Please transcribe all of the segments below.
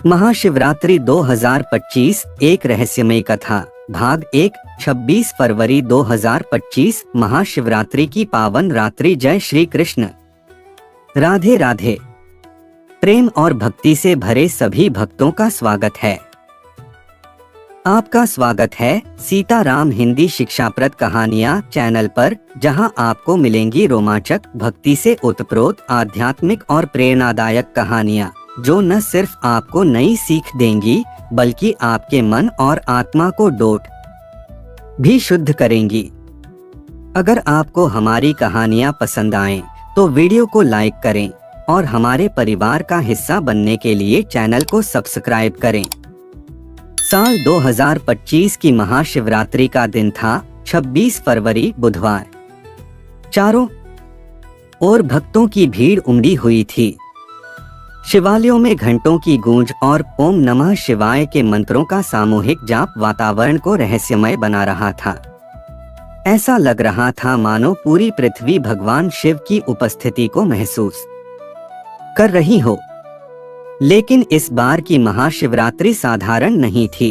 महाशिवरात्रि 2025 एक रहस्यमय कथा भाग 1 26 फरवरी 2025 महाशिवरात्रि की पावन रात्रि। जय श्री कृष्ण। राधे राधे। प्रेम और भक्ति से भरे सभी भक्तों का स्वागत है। आपका स्वागत है सीताराम हिंदी शिक्षाप्रद कहानियाँ चैनल पर, जहां आपको मिलेंगी रोमांचक, भक्ति से ओतप्रोत, आध्यात्मिक और प्रेरणादायक कहानियाँ जो न सिर्फ आपको नई सीख देंगी बल्कि आपके मन और आत्मा को डोट भी शुद्ध करेंगी। अगर आपको हमारी कहानियाँ पसंद आएं, तो वीडियो को लाइक करें और हमारे परिवार का हिस्सा बनने के लिए चैनल को सब्सक्राइब करें। साल 2025 की महाशिवरात्रि का दिन था 26 फरवरी बुधवार। चारों ओर भक्तों की भीड़ उमड़ी हुई थी। शिवालयों में घंटों की गूंज और ओम नमः शिवाय के मंत्रों का सामूहिक जाप वातावरण को रहस्यमय बना रहा था। ऐसा लग रहा था मानो पूरी पृथ्वी भगवान शिव की उपस्थिति को महसूस कर रही हो। लेकिन इस बार की महाशिवरात्रि साधारण नहीं थी।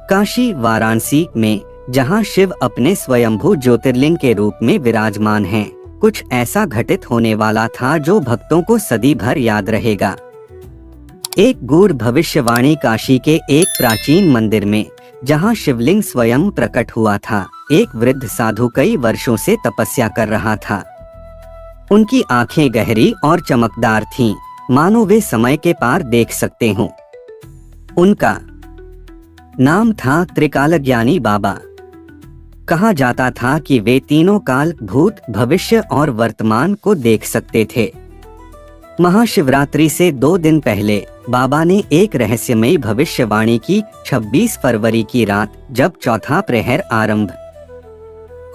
काशी वाराणसी में, जहां शिव अपने स्वयंभू ज्योतिर्लिंग के रूप में विराजमान हैं, कुछ ऐसा घटित होने वाला था जो भक्तों को सदी भर याद रहेगा। एक गूढ़ भविष्यवाणी काशी के एक प्राचीन मंदिर में, जहां शिवलिंग स्वयं प्रकट हुआ था, एक वृद्ध साधु कई वर्षों से तपस्या कर रहा था। उनकी आंखें गहरी और चमकदार थीं, मानो वे समय के पार देख सकते हों। उनका नाम था त्रिकालज्ञानी बाबा। कहा जाता था कि वे तीनों काल, भूत, भविष्य और वर्तमान को देख सकते थे। महाशिवरात्रि से 2 दिन पहले बाबा ने एक रहस्यमयी भविष्यवाणी की। 26 फरवरी की रात, जब चौथा प्रहर आरंभ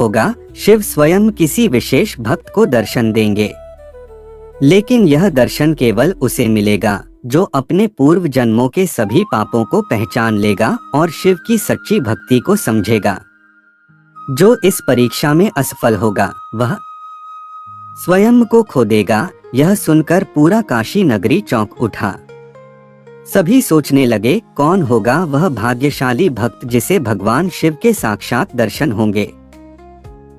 होगा, शिव स्वयं किसी विशेष भक्त को दर्शन देंगे। लेकिन यह दर्शन केवल उसे मिलेगा जो अपने पूर्व जन्मों के सभी पापों को पहचान लेगा और शिव की सच्ची भक्ति को समझेगा। जो इस परीक्षा में असफल होगा, वह स्वयं को खो देगा। यह सुनकर पूरा काशी नगरी चौंक उठा। सभी सोचने लगे, कौन होगा वह भाग्यशाली भक्त जिसे भगवान शिव के साक्षात दर्शन होंगे।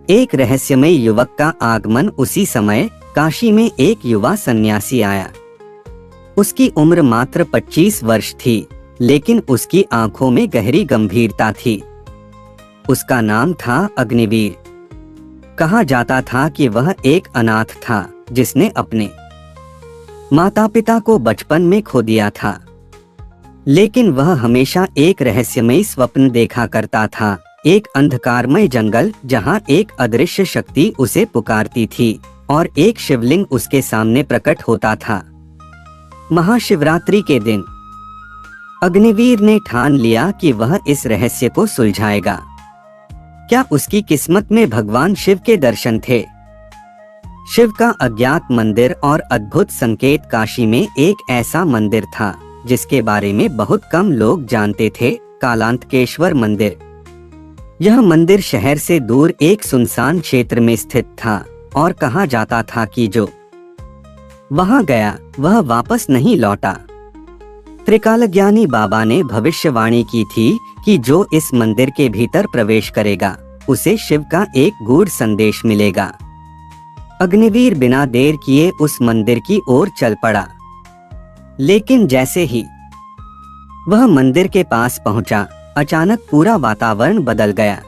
एक रहस्यमय युवक का आगमन। उसी समय काशी में एक युवा सन्यासी आया। उसकी उम्र मात्र 25 वर्ष थी, लेकिन उसकी आंखों में गहरी गंभीरता थी। उसका नाम था अग्निवीर। कहा जाता था कि वह एक अनाथ था जिसने अपने माता पिता को बचपन में खो दिया था। लेकिन वह हमेशा एक रहस्यमय स्वप्न देखा करता था, एक अंधकारमय जंगल जहां एक अदृश्य शक्ति उसे पुकारती थी और एक शिवलिंग उसके सामने प्रकट होता था। महाशिवरात्रि के दिन अग्निवीर ने ठान लिया कि वह इस रहस्य को सुलझाएगा। क्या उसकी किस्मत में भगवान शिव के दर्शन थे? शिव का अज्ञात मंदिर और अद्भुत संकेत। काशी में एक ऐसा मंदिर था जिसके बारे में बहुत कम लोग जानते थे, कालांतकेश्वर मंदिर। यह मंदिर शहर से दूर एक सुनसान क्षेत्र में स्थित था और कहा जाता था कि जो वहां गया वह वापस नहीं लौटा। त्रिकालज्ञानी बाबा ने भविष्यवाणी की थी कि जो इस मंदिर के भीतर प्रवेश करेगा, उसे शिव का एक गूढ़ संदेश मिलेगा। अग्निवीर बिना देर किए उस मंदिर की ओर चल पड़ा। लेकिन जैसे ही वह मंदिर के पास पहुंचा, अचानक पूरा वातावरण बदल गया।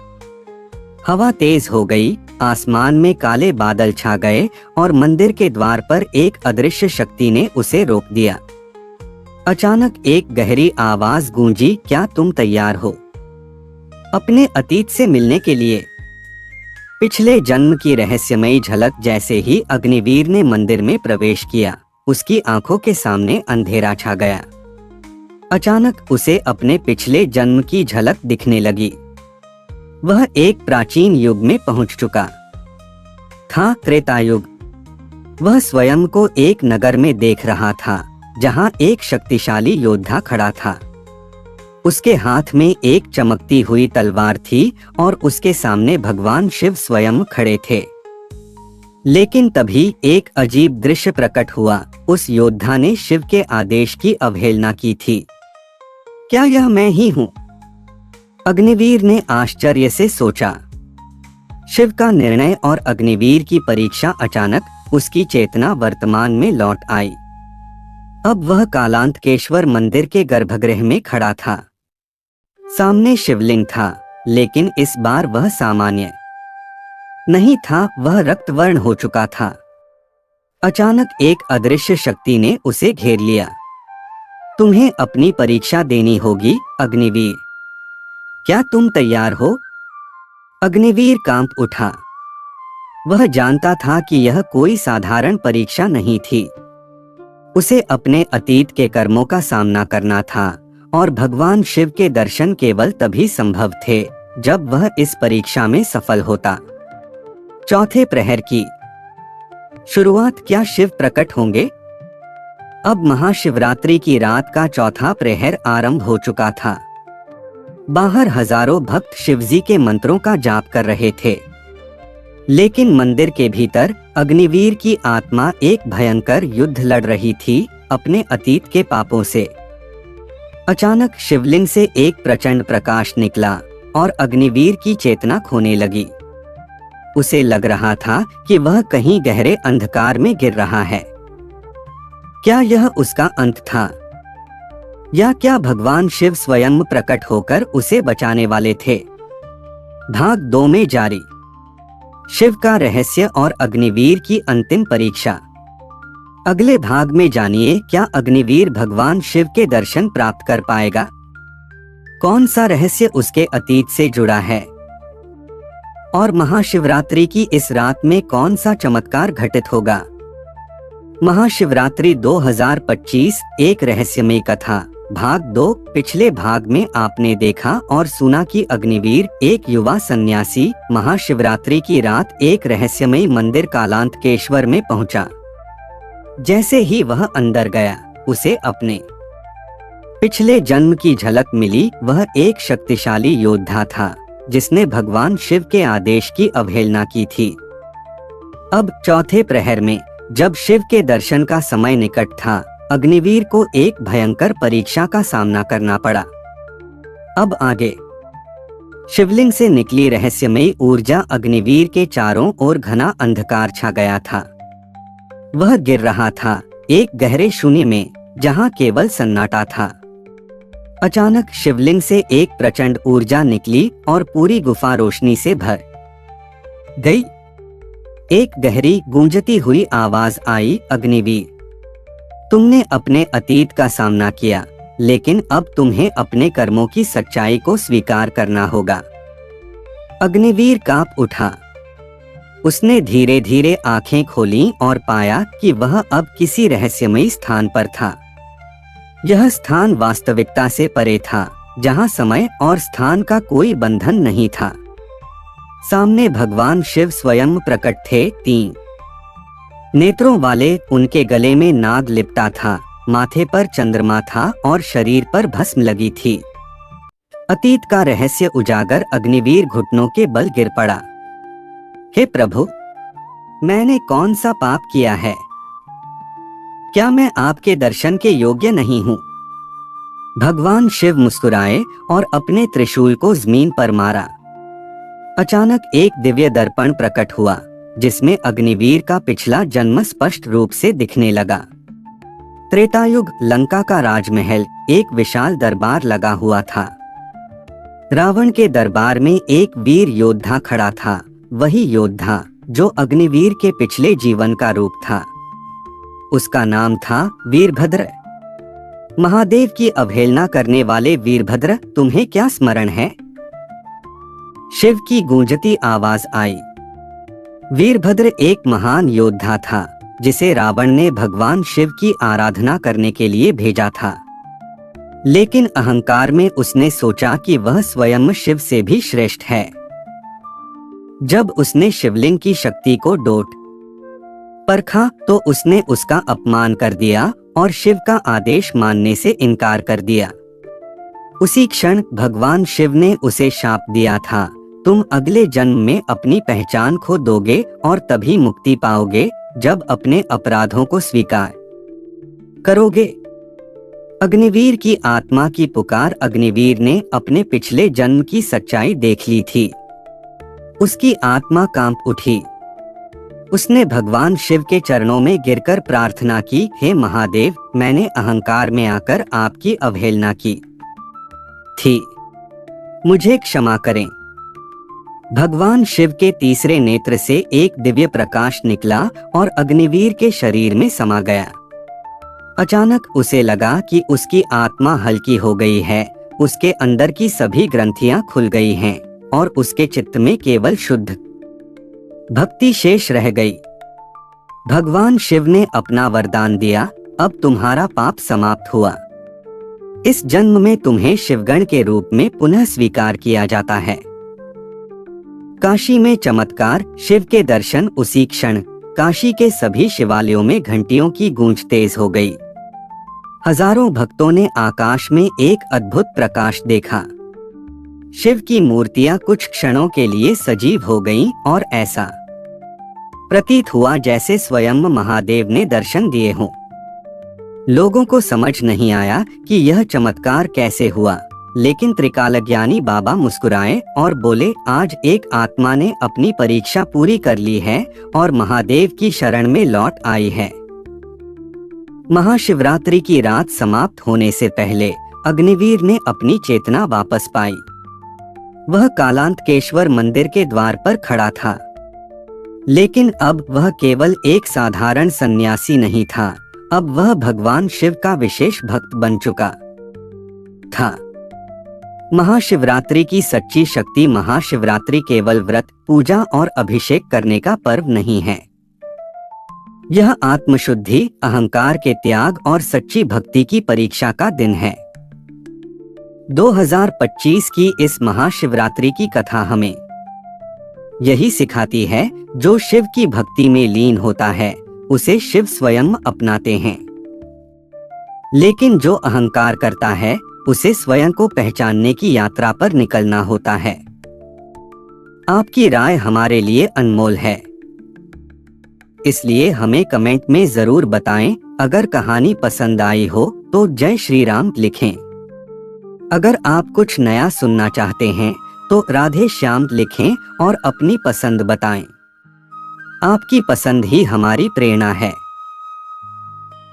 हवा तेज हो गई, आसमान में काले बादल छा गए और मंदिर के द्वार पर एक अदृश्य शक्ति ने उसे रोक दिया। अचानक एक गहरी आवाज गूंजी, क्या तुम तैयार हो अपने अतीत से मिलने के लिए? पिछले जन्म की रहस्यमयी झलक। जैसे ही अग्निवीर ने मंदिर में प्रवेश किया, उसकी आंखों के सामने अंधेरा छा गया। अचानक उसे अपने पिछले जन्म की झलक दिखने लगी। वह एक प्राचीन युग में पहुंच चुका था, त्रेतायुग। वह स्वयं को एक नगर में देख रहा था जहां एक शक्तिशाली योद्धा खड़ा था। उसके हाथ में एक चमकती हुई तलवार थी और उसके सामने भगवान शिव स्वयं खड़े थे। लेकिन तभी एक अजीब दृश्य प्रकट हुआ। उस योद्धा ने शिव के आदेश की अवहेलना की थी। क्या यह मैं ही हूँ? अग्निवीर ने आश्चर्य से सोचा। शिव का निर्णय और अग्निवीर की परीक्षा अचानक उसकी चेतना वर्तमान में लौट आई। अब वह कालांतकेश्वर मंदिर के गर्भगृह में खड़ा था। सामने शिवलिंग था, लेकिन इस बार वह सामान्य नहीं था, वह रक्तवर्ण हो चुका था। अचानक एक अदृश्य शक्ति ने उसे घेर लिया। तुम्हें अपनी परीक्षा देनी होगी, अग्निवीर। क्या तुम तैयार हो? अग्निवीर कांप उठा। वह जानता था कि यह कोई साधारण परीक्षा नहीं थी। उसे अपने अतीत के कर्मों का सामना करना था और भगवान शिव के दर्शन केवल तभी संभव थे जब वह इस परीक्षा में सफल होता। चौथे प्रहर की शुरुआत। क्या शिव प्रकट होंगे? अब महाशिवरात्रि की रात का चौथा प्रहर आरंभ हो चुका था। बाहर हजारों भक्त शिवजी के मंत्रों का जाप कर रहे थे, लेकिन मंदिर के भीतर अग्निवीर की आत्मा एक भयंकर युद्ध लड़ रही थी अपने अतीत के पापों से। अचानक शिवलिंग से एक प्रचंड प्रकाश निकला और अग्निवीर की चेतना खोने लगी। उसे लग रहा था कि वह कहीं गहरे अंधकार में गिर रहा है। क्या यह उसका अंत था, या क्या भगवान शिव स्वयं प्रकट होकर उसे बचाने वाले थे? भाग 2 में जारी। शिव का रहस्य और अग्निवीर की अंतिम परीक्षा। अगले भाग में जानिए, क्या अग्निवीर भगवान शिव के दर्शन प्राप्त कर पाएगा? कौन सा रहस्य उसके अतीत से जुड़ा है? और महाशिवरात्रि की इस रात में कौन सा चमत्कार घटित होगा? महाशिवरात्रि 2025 एक रहस्यमय कथा, भाग 2। पिछले भाग में आपने देखा और सुना कि अग्निवीर, एक युवा सन्यासी, महाशिवरात्रि की रात एक रहस्यमय मंदिर कालांतकेश्वर में पहुंचा। जैसे ही वह अंदर गया, उसे अपने पिछले जन्म की झलक मिली। वह एक शक्तिशाली योद्धा था जिसने भगवान शिव के आदेश की अवहेलना की थी। अब चौथे प्रहर में, जब शिव के दर्शन का समय निकट था, अग्निवीर को एक भयंकर परीक्षा का सामना करना पड़ा। अब आगे। शिवलिंग से निकली रहस्यमयी ऊर्जा। अग्निवीर के चारों ओर घना अंधकार छा गया था। वह गिर रहा था एक गहरे शून्य में, जहां केवल सन्नाटा था। अचानक शिवलिंग से एक प्रचंड ऊर्जा निकली और पूरी गुफा रोशनी से भर गई। एक गहरी गूंजती हुई आवाज आई, अग्निवीर, तुमने अपने अतीत का सामना किया, लेकिन अब तुम्हें अपने कर्मों की सच्चाई को स्वीकार करना होगा। अग्निवीर कांप उठा। उसने धीरे धीरे आंखें खोलीं और पाया कि वह अब किसी रहस्यमयी स्थान पर था। यह स्थान वास्तविकता से परे था, जहां समय और स्थान का कोई बंधन नहीं था। सामने भगवान शिव स्वयं प्रकट थे। 3 नेत्रों वाले, उनके गले में नाग लिपटा था, माथे पर चंद्रमा था और शरीर पर भस्म लगी थी। अतीत का रहस्य उजागर। अग्निवीर घुटनों के बल गिर पड़ा। हे प्रभु, मैंने कौन सा पाप किया है? क्या मैं आपके दर्शन के योग्य नहीं हूँ? भगवान शिव मुस्कुराए और अपने त्रिशूल को जमीन पर मारा। अचानक एक दिव्य दर्पण प्रकट हुआ, जिसमें अग्निवीर का पिछला जन्म स्पष्ट रूप से दिखने लगा। त्रेतायुग, लंका का राजमहल, एक विशाल दरबार लगा हुआ था। रावण के दरबार में एक वीर योद्धा खड़ा था, वही योद्धा जो अग्निवीर के पिछले जीवन का रूप था। उसका नाम था वीरभद्र। महादेव की अवहेलना करने वाले वीरभद्र, तुम्हें क्या स्मरण है? शिव की गूंजती आवाज आई। वीरभद्र एक महान योद्धा था, जिसे रावण ने भगवान शिव की आराधना करने के लिए भेजा था। लेकिन अहंकार में उसने सोचा कि वह स्वयं शिव से भी श्रेष्ठ है। जब उसने शिवलिंग की शक्ति को डोट परखा तो उसने उसका अपमान कर दिया और शिव का आदेश मानने से इनकार कर दिया। उसी क्षण भगवान शिव ने उसे शाप दिया था तुम अगले जन्म में अपनी पहचान खो दोगे और तभी मुक्ति पाओगे जब अपने अपराधों को स्वीकार करोगे। अग्निवीर की आत्मा की पुकार। अग्निवीर ने अपने पिछले जन्म की सच्चाई देख ली थी। उसकी आत्मा कांप उठी। उसने भगवान शिव के चरणों में गिरकर प्रार्थना की, हे महादेव, मैंने अहंकार में आकर आपकी अवहेलना की थी, मुझे क्षमा करें। भगवान शिव के तीसरे नेत्र से एक दिव्य प्रकाश निकला और अग्निवीर के शरीर में समा गया। अचानक उसे लगा कि उसकी आत्मा हल्की हो गई है, उसके अंदर की सभी ग्रंथियां खुल गई हैं और उसके चित्त में केवल शुद्ध भक्ति शेष रह गई। भगवान शिव ने अपना वरदान दिया, अब तुम्हारा पाप समाप्त हुआ। इस जन्म में तुम्हें शिवगण के रूप में पुनः स्वीकार किया जाता है। काशी में चमत्कार। शिव के दर्शन। उसी क्षण काशी के सभी शिवालयों में घंटियों की गूंज तेज हो गई। हजारों भक्तों ने आकाश में एक अद्भुत प्रकाश देखा। शिव की मूर्तियां कुछ क्षणों के लिए सजीव हो गईं और ऐसा प्रतीत हुआ जैसे स्वयं महादेव ने दर्शन दिए हों। लोगों को समझ नहीं आया कि यह चमत्कार कैसे हुआ, लेकिन त्रिकालज्ञानी बाबा मुस्कुराए और बोले, आज एक आत्मा ने अपनी परीक्षा पूरी कर ली है और महादेव की शरण में लौट आई है। महाशिवरात्रि की रात समाप्त होने से पहले अग्निवीर ने अपनी चेतना वापस पाई। वह कालांतकेश्वर मंदिर के द्वार पर खड़ा था, लेकिन अब वह केवल एक साधारण सन्यासी नहीं था, अब वह भगवान शिव का विशेष भक्त बन चुका था। महाशिवरात्रि की सच्ची शक्ति। महाशिवरात्रि केवल व्रत, पूजा और अभिषेक करने का पर्व नहीं है। यह आत्मशुद्धि, अहंकार के त्याग और सच्ची भक्ति की परीक्षा का दिन है। 2025 की इस महाशिवरात्रि की कथा हमें यही सिखाती है, जो शिव की भक्ति में लीन होता है उसे शिव स्वयं अपनाते हैं, लेकिन जो अहंकार करता है उसे स्वयं को पहचानने की यात्रा पर निकलना होता है। आपकी राय हमारे लिए अनमोल है, इसलिए हमें कमेंट में जरूर बताएं। अगर कहानी पसंद आई हो तो जय श्री राम लिखें। अगर आप कुछ नया सुनना चाहते हैं तो राधे श्याम लिखें और अपनी पसंद बताएं। आपकी पसंद ही हमारी प्रेरणा है।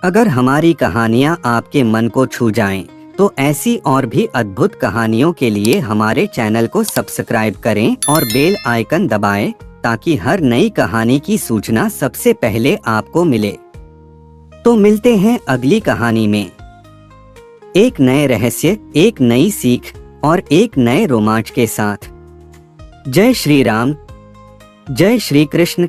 अगर हमारी कहानियां आपके मन को छू जाएं, तो ऐसी और भी अद्भुत कहानियों के लिए हमारे चैनल को सब्सक्राइब करें और बेल आइकन दबाएं, ताकि हर नई कहानी की सूचना सबसे पहले आपको मिले। तो मिलते हैं अगली कहानी में, एक नए रहस्य, एक नई सीख और एक नए रोमांच के साथ। जय श्री राम, जय श्री कृष्ण।